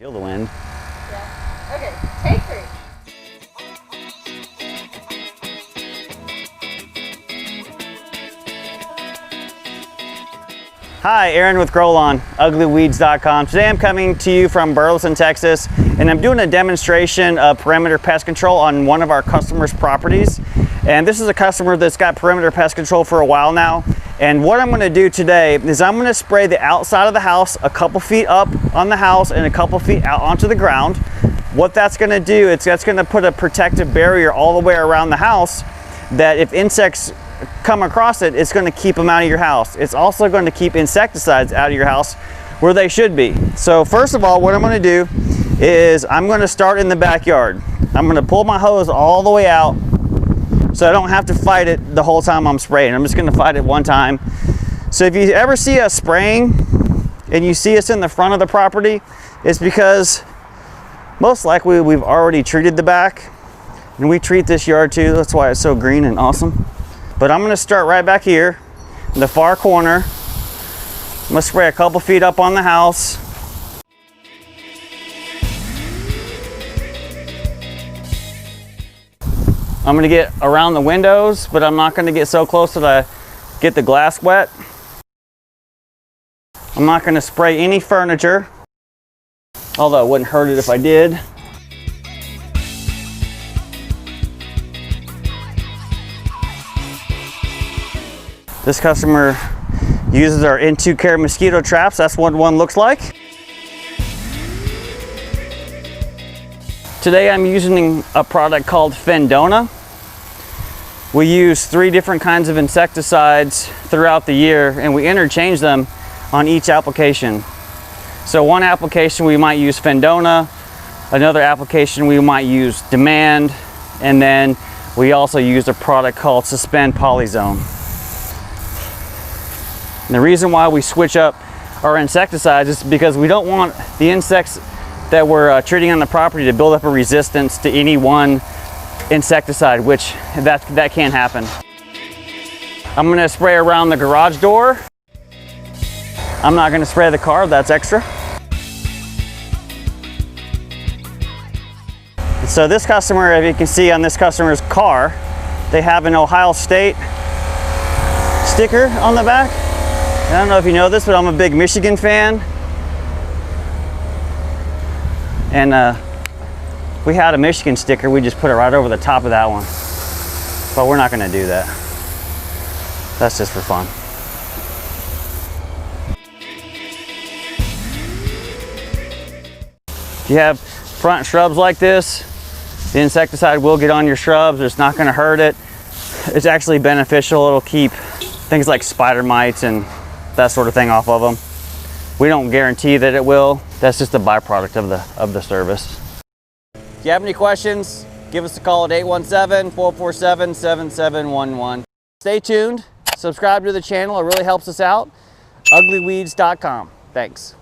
Feel the wind. Yeah. Okay, take 3. Hi, Aaron with Growlawn, uglyweeds.com. Today I'm coming to you from Burleson, Texas, and I'm doing a demonstration of Perimeter Pest Control on one of our customers' properties. And this is a customer that's got Perimeter Pest Control for a while now. And what I'm gonna do today is I'm gonna spray the outside of the house a couple feet up on the house and a couple feet out onto the ground. What that's gonna do, that's gonna put a protective barrier all the way around the house that if insects come across it, it's going to keep them out of your house. It's also going to keep insecticides out of your house where they should be. So first of all, what I'm going to do is I'm going to start in the backyard. I'm going to pull my hose all the way out so I don't have to fight it the whole time I'm spraying. I'm just going to fight it one time. So if you ever see us spraying and you see us in the front of the property, it's because most likely we've already treated the back, and we treat this yard too. That's why it's so green and awesome. But I'm gonna start right back here in the far corner. I'm gonna spray a couple feet up on the house. I'm gonna get around the windows, but I'm not gonna get so close that I get the glass wet. I'm not gonna spray any furniture, although it wouldn't hurt it if I did. This customer uses our Into Care mosquito traps. That's what one looks like. Today I'm using a product called Fendona. We use 3 different kinds of insecticides throughout the year, and we interchange them on each application. So one application we might use Fendona, another application we might use Demand, and then we also use a product called Suspend Polyzone. And the reason why we switch up our insecticides is because we don't want the insects that we're treating on the property to build up a resistance to any one insecticide, which that can't happen. I'm gonna spray around the garage door. I'm not gonna spray the car, that's extra. So this customer, if you can see on this customer's car, they have an Ohio State sticker on the back. I don't know if you know this, but I'm a big Michigan fan. And if we had a Michigan sticker, we just put it right over the top of that one. But we're not gonna do that. That's just for fun. If you have front shrubs like this, the insecticide will get on your shrubs. It's not gonna hurt it. It's actually beneficial. It'll keep things like spider mites and that sort of thing off of them. We don't guarantee that it will. That's just a byproduct of the service. If you have any questions, give us a call at 817-447-7711. Stay tuned, subscribe to the channel, it really helps us out. uglyweeds.com. Thanks.